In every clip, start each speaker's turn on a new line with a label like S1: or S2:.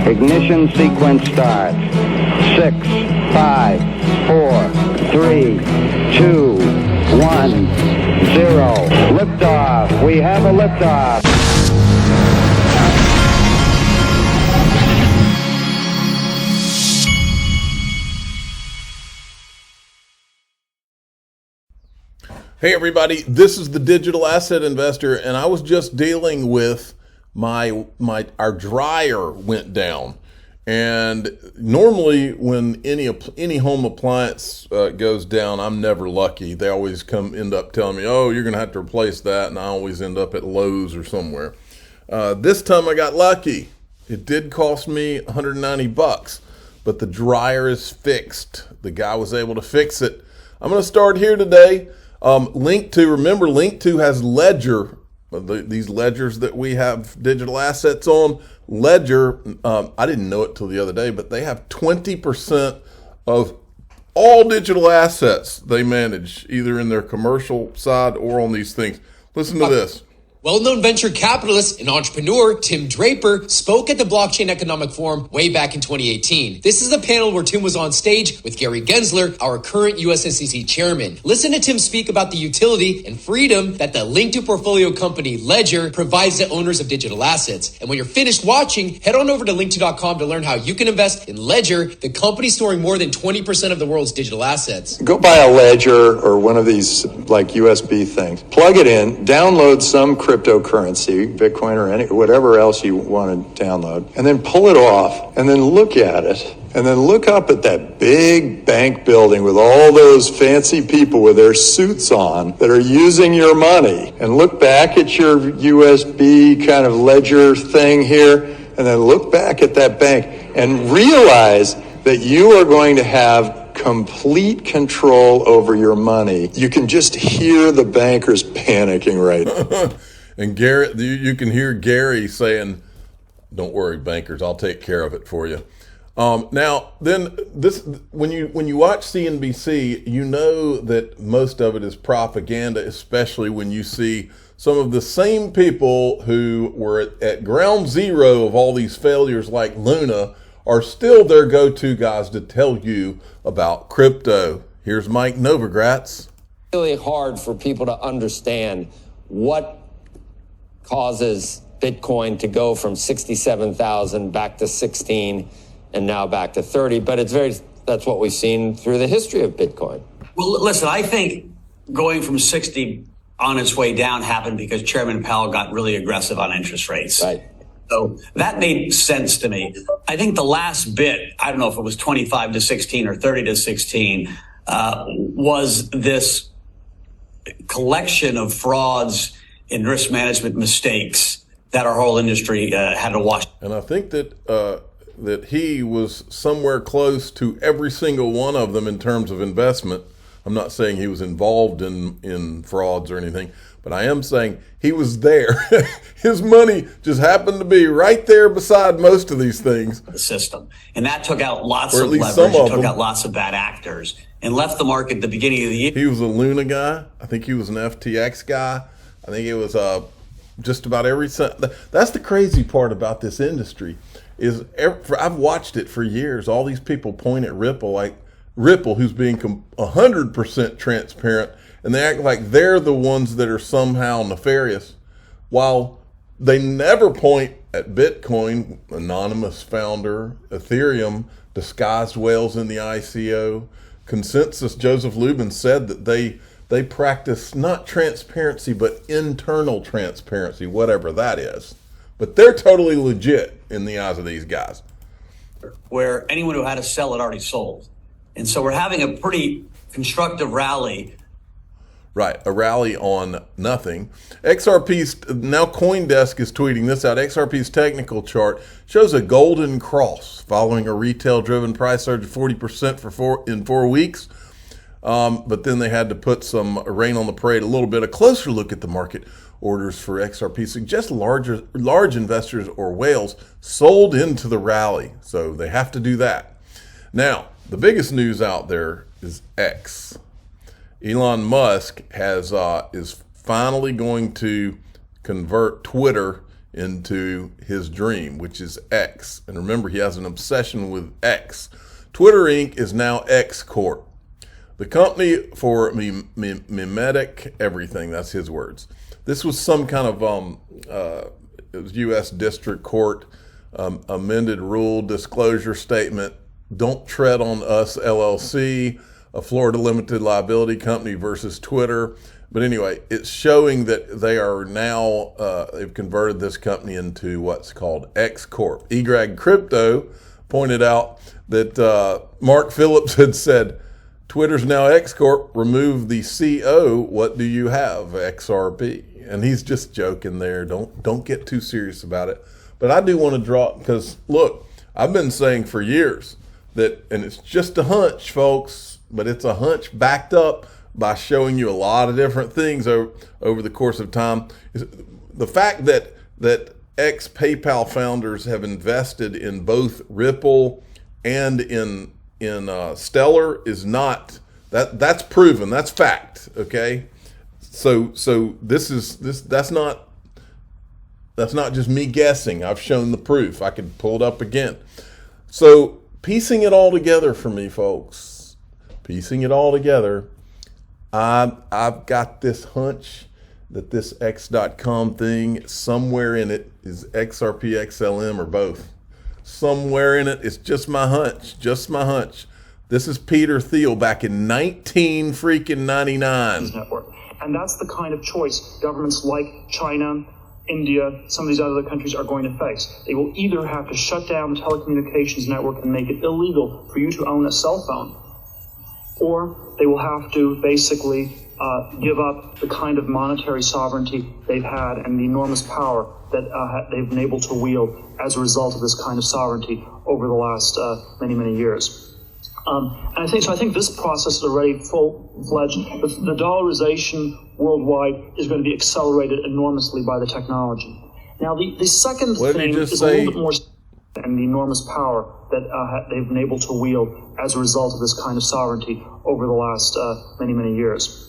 S1: Ignition sequence starts. 6, 5, 4, 3, 2, 1, 0. Liftoff. We have a liftoff.
S2: Hey everybody, this is the Digital Asset Investor, and I was just dealing with our dryer went down. And normally when any home appliance goes down, I'm never lucky. They always end up telling me, oh, you're gonna have to replace that, and I always end up at Lowe's or somewhere. This time I got lucky. It did cost me $190, but the dryer is fixed. The guy was able to fix it. I'm gonna start here today. Link to has Ledger, these ledgers that we have digital assets on. Ledger, I didn't know it till the other day, but they have 20% of all digital assets they manage, either in their commercial side or on these things. Listen to this.
S3: Well-known venture capitalist and entrepreneur Tim Draper spoke at the Blockchain Economic Forum way back in 2018. This is a panel where Tim was on stage with Gary Gensler, our current US SEC chairman. Listen to Tim speak about the utility and freedom that the linked to portfolio company Ledger provides to owners of digital assets. And when you're finished watching, head on over to linkto.com to learn how you can invest in Ledger, the company storing more than 20% of the world's digital assets.
S4: Go buy a Ledger or one of these like USB things, plug it in, download some cryptocurrency, Bitcoin or whatever else you want to download, and then pull it off and then look at it and then look up at that big bank building with all those fancy people with their suits on that are using your money, and look back at your USB kind of ledger thing here, and then look back at that bank and realize that you are going to have complete control over your money. You can just hear the bankers panicking right now.
S2: And Gary, you can hear Gary saying, "Don't worry, bankers, I'll take care of it for you." Now, then when you watch CNBC, you know that most of it is propaganda, especially when you see some of the same people who were at ground zero of all these failures, like Luna, are still their go-to guys to tell you about crypto. Here's Mike Novogratz.
S5: Really hard for people to understand what causes Bitcoin to go from 67,000 back to 16 and now back to 30. But that's what we've seen through the history of Bitcoin.
S6: Well, listen, I think going from 60 on its way down happened because Chairman Powell got really aggressive on interest rates.
S5: Right.
S6: So that made sense to me. I think the last bit, I don't know if it was 25 to 16 or 30 to 16, was this collection of frauds and risk management mistakes that our whole industry had to wash.
S2: And I think that he was somewhere close to every single one of them in terms of investment. I'm not saying he was involved in frauds or anything, but I am saying he was there. His money just happened to be right there beside most of these things.
S6: The system. And that took out lots of leverage. It took out lots of bad actors and left the market at the beginning of the year.
S2: He was a Luna guy. I think he was an FTX guy. I think it was just about every. That's the crazy part about this industry is I've watched it for years. All these people point at Ripple, like Ripple, who's being 100% transparent, and they act like they're the ones that are somehow nefarious, while they never point at Bitcoin, anonymous founder, Ethereum, disguised whales in the ICO, Consensus. Joseph Lubin said that they practice not transparency, but internal transparency, whatever that is. But they're totally legit in the eyes of these guys.
S6: Where anyone who had to sell it already sold. And so we're having a pretty constructive rally.
S2: Right, a rally on nothing. XRP's, now CoinDesk is tweeting this out. XRP's technical chart shows a golden cross following a retail-driven price surge of 40% in 4 weeks. But then they had to put some rain on the parade a little bit. A closer look at the market orders for XRP suggests large investors or whales sold into the rally. So they have to do that. Now, the biggest news out there is X. Elon Musk is finally going to convert Twitter into his dream, which is X. And remember, he has an obsession with X. Twitter Inc. is now X Corp. The company for mimetic everything, that's his words. This was some kind of it was U.S. District Court amended rule disclosure statement. Don't tread on us, LLC, a Florida limited liability company versus Twitter. But anyway, it's showing that they are now, they've converted this company into what's called X Corp. eGrag Crypto pointed out that Mark Phillips had said, Twitter's now X Corp, remove the CO, what do you have, XRP? And he's just joking there. Don't get too serious about it. But I do want to draw, because look, I've been saying for years that, and it's just a hunch, folks, but it's a hunch backed up by showing you a lot of different things over the course of time. The fact that ex-PayPal founders have invested in both Ripple and in Stellar is not, that's proven, that's fact, okay? So that's not just me guessing. I've shown the proof. I could pull it up again. So piecing it all together for me, folks, piecing it all together, I've got this hunch that this X.com thing, somewhere in it is XRP, XLM, or both. Somewhere in it, it's just my hunch, This is Peter Thiel back in 1999.
S7: Network. And that's the kind of choice governments like China, India, some of these other countries are going to face. They will either have to shut down the telecommunications network and make it illegal for you to own a cell phone, or they will have to basically give up the kind of monetary sovereignty they've had and the enormous power that they've been able to wield as a result of this kind of sovereignty over the last many years. And I think this process is already full-fledged. The dollarization worldwide is going to be accelerated enormously by the technology. Now, the second thing is a little bit more, and the enormous power that they've been able to wield as a result of this kind of sovereignty over the last many years.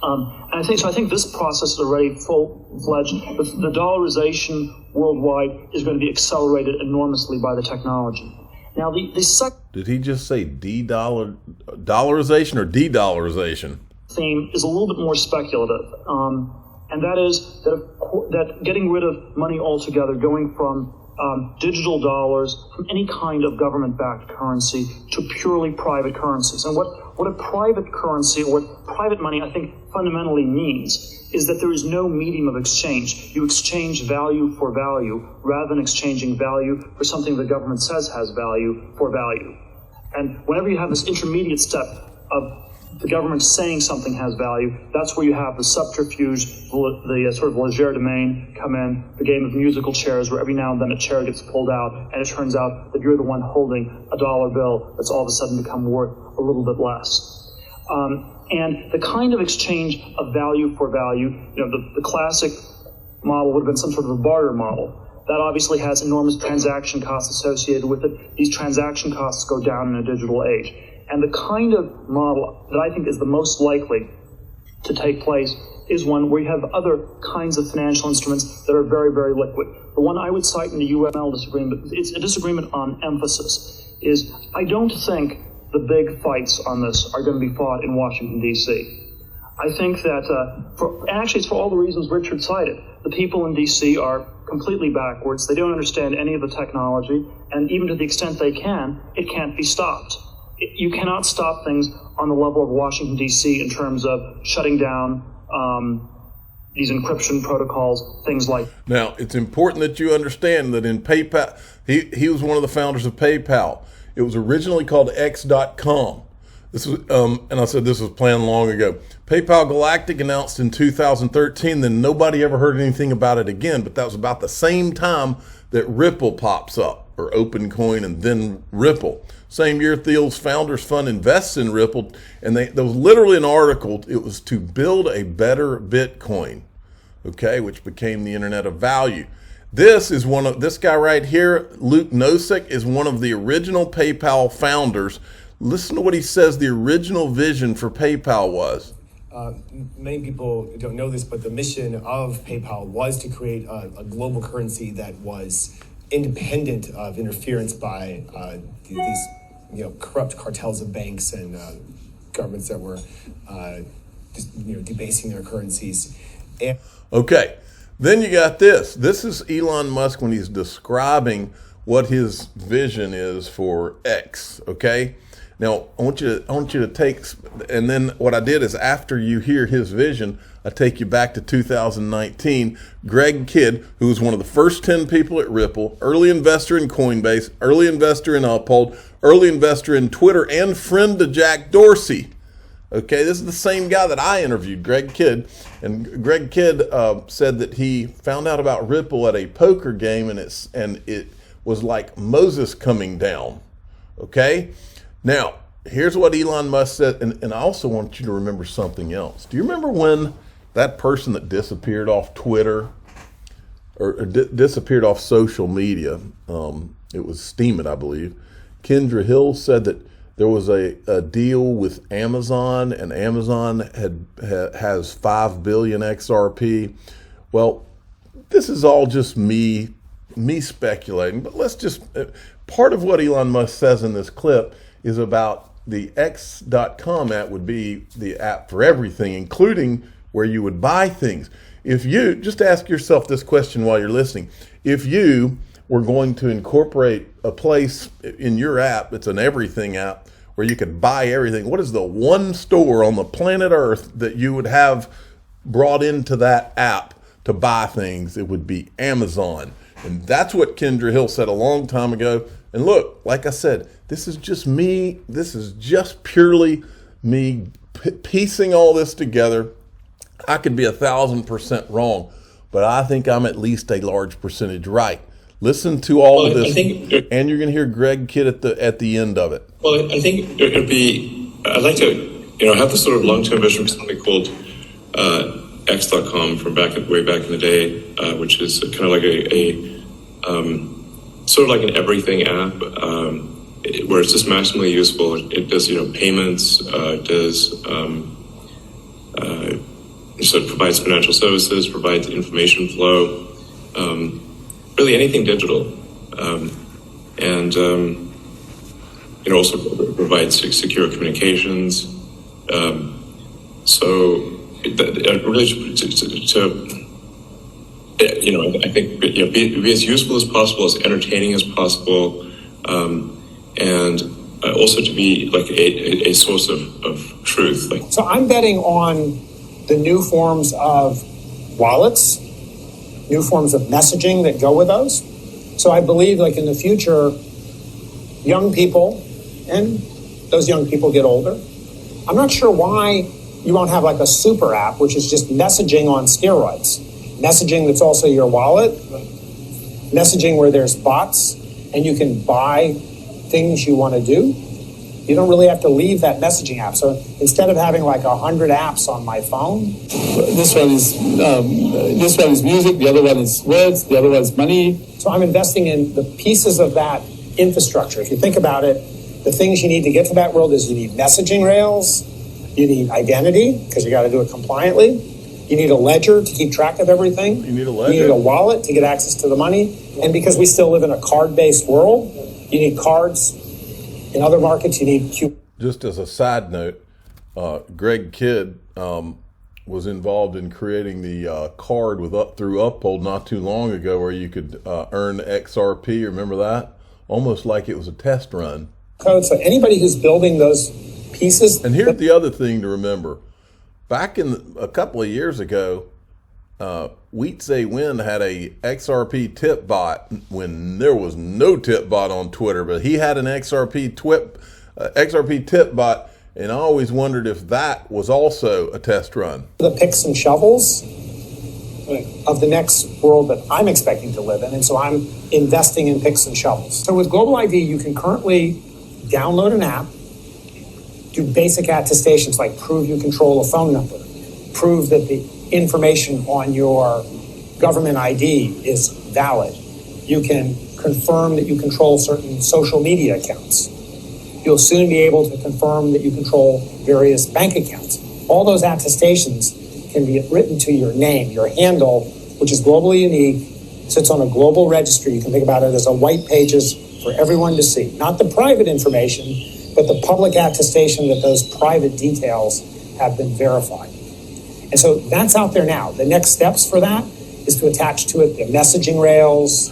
S7: And I think this process is already full-fledged. The dollarization worldwide is going to be accelerated enormously by the technology. Now, the second...
S2: Did he just say dollarization or de-dollarization?
S7: ...theme is a little bit more speculative, and that is that getting rid of money altogether, going from digital dollars, from any kind of government-backed currency to purely private currencies. And what a private currency, or what private money, I think, fundamentally means is that there is no medium of exchange. You exchange value for value rather than exchanging value for something the government says has value for value. And whenever you have this intermediate step of the government saying something has value, that's where you have the subterfuge, the sort of legerdemain come in, the game of musical chairs, where every now and then a chair gets pulled out, and it turns out that you're the one holding a dollar bill that's all of a sudden become worth a little bit less. And the kind of exchange of value for value, the classic model would have been some sort of a barter model. That obviously has enormous transaction costs associated with it. These transaction costs go down in a digital age. And the kind of model that I think is the most likely to take place is one where you have other kinds of financial instruments that are very liquid. The one I would cite in the UML disagreement, it's a disagreement on emphasis, is I don't think the big fights on this are going to be fought in Washington, D.C. I think that, actually it's for all the reasons Richard cited. The people in D.C. are completely backwards. They don't understand any of the technology, and even to the extent they can, it can't be stopped. You cannot stop things on the level of Washington, D.C. in terms of shutting down these encryption protocols, things like...
S2: Now, it's important that you understand that in PayPal, he was one of the founders of PayPal. It was originally called X.com. This was, and I said this was planned long ago. PayPal Galactic announced in 2013, then nobody ever heard anything about it again, but that was about the same time that Ripple pops up, or OpenCoin, and then Ripple. Same year, Thiel's Founders Fund invests in Ripple, and there was literally an article. It was to build a better Bitcoin, okay, which became the Internet of Value. This guy right here, Luke Nosek, is one of the original PayPal founders. Listen to what he says the original vision for PayPal was.
S8: Many people don't know this, but the mission of PayPal was to create a global currency that was independent of interference by these corrupt cartels of banks and governments that were debasing their currencies.
S2: Okay, then you got this. This is Elon Musk when he's describing what his vision is for X. Okay. Now, I want you to take, and then what I did is after you hear his vision, I take you back to 2019. Greg Kidd, who was one of the first 10 people at Ripple, early investor in Coinbase, early investor in Uphold, early investor in Twitter, and friend to Jack Dorsey. Okay, this is the same guy that I interviewed, Greg Kidd. And Greg Kidd said that he found out about Ripple at a poker game, and it was like Moses coming down. Okay? Now, here's what Elon Musk said, and I also want you to remember something else. Do you remember when that person that disappeared off Twitter or disappeared off social media, it was Steemit, I believe, Kendra Hill said that there was a deal with Amazon, and Amazon has 5 billion XRP. Well, this is all just me speculating, but let's just, part of what Elon Musk says in this clip is about the X.com app would be the app for everything, including where you would buy things. If you, just ask yourself this question while you're listening, if you were going to incorporate a place in your app, it's an everything app, where you could buy everything, what is the one store on the planet Earth that you would have brought into that app to buy things? It would be Amazon. And that's what Kendra Hill said a long time ago. And look, like I said, this is just me. This is just purely me piecing all this together. I could be 1,000% wrong, but I think I'm at least a large percentage right. Listen to all of this, and you're going to hear Greg Kidd at the end of it.
S9: Well, I think it would be, I'd like to, have this sort of long-term vision for something called X.com from way back in the day, which is kind of like a sort of like an everything app, where it's just maximally useful. It does, payments, so it provides financial services, provides information flow, really anything digital, and also provides secure communications. So really I think be as useful as possible, as entertaining as possible, and also to be like a source of truth.
S10: So I'm betting on the new forms of wallets, new forms of messaging that go with those. So I believe in the future, young people, and those young people get older. I'm not sure why you won't have a super app, which is just messaging on steroids. Messaging that's also your wallet, messaging where there's bots, and you can buy things you want to do. You don't really have to leave that messaging app. So instead of having 100 apps on my phone,
S11: this one is music, the other one is words, the other one is money.
S10: So I'm investing in the pieces of that infrastructure. If you think about it, the things you need to get to that world is you need messaging rails, you need identity, because you got to do it compliantly. You need a ledger to keep track of everything.
S2: You need a ledger.
S10: You need a wallet to get access to the money. And because we still live in a card-based world, you need cards. In other markets, you need Q.
S2: Just as a side note, Greg Kidd was involved in creating the card through Uphold not too long ago, where you could earn XRP. Remember that? Almost like it was a test run.
S10: Code. So anybody who's building those pieces.
S2: And here's the other thing to remember. Back in a couple of years ago, Weetzay Win had a XRP tip bot when there was no tip bot on Twitter, but he had an XRP tip bot, and I always wondered if that was also a test run.
S10: The picks and shovels of the next world that I'm expecting to live in, and so I'm investing in picks and shovels. So with Global ID, you can currently download an app, do basic attestations like prove you control a phone number, prove that the information on your government ID is valid. You can confirm that you control certain social media accounts. You'll soon be able to confirm that you control various bank accounts. All those attestations can be written to your name, your handle, which is globally unique, sits on a global registry. You can think about it as a white pages for everyone to see. Not the private information, but the public attestation that those private details have been verified. And so that's out there now. The next steps for that is to attach to it the messaging rails,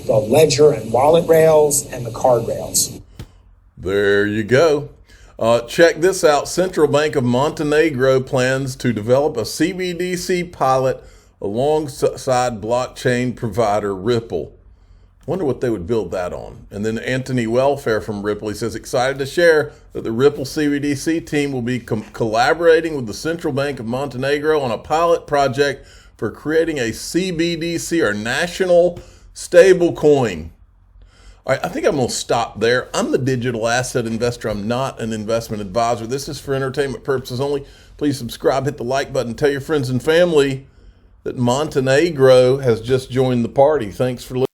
S10: the ledger and wallet rails, and the card rails.
S2: There you go. Check this out. Central Bank of Montenegro plans to develop a CBDC pilot alongside blockchain provider Ripple. Wonder what they would build that on. And then Anthony Welfare from Ripple, he says, excited to share that the Ripple CBDC team will be collaborating with the Central Bank of Montenegro on a pilot project for creating a CBDC, or national stable coin. All right, I think I'm going to stop there. I'm the digital asset investor. I'm not an investment advisor. This is for entertainment purposes only. Please subscribe, hit the like button, tell your friends and family that Montenegro has just joined the party. Thanks for listening.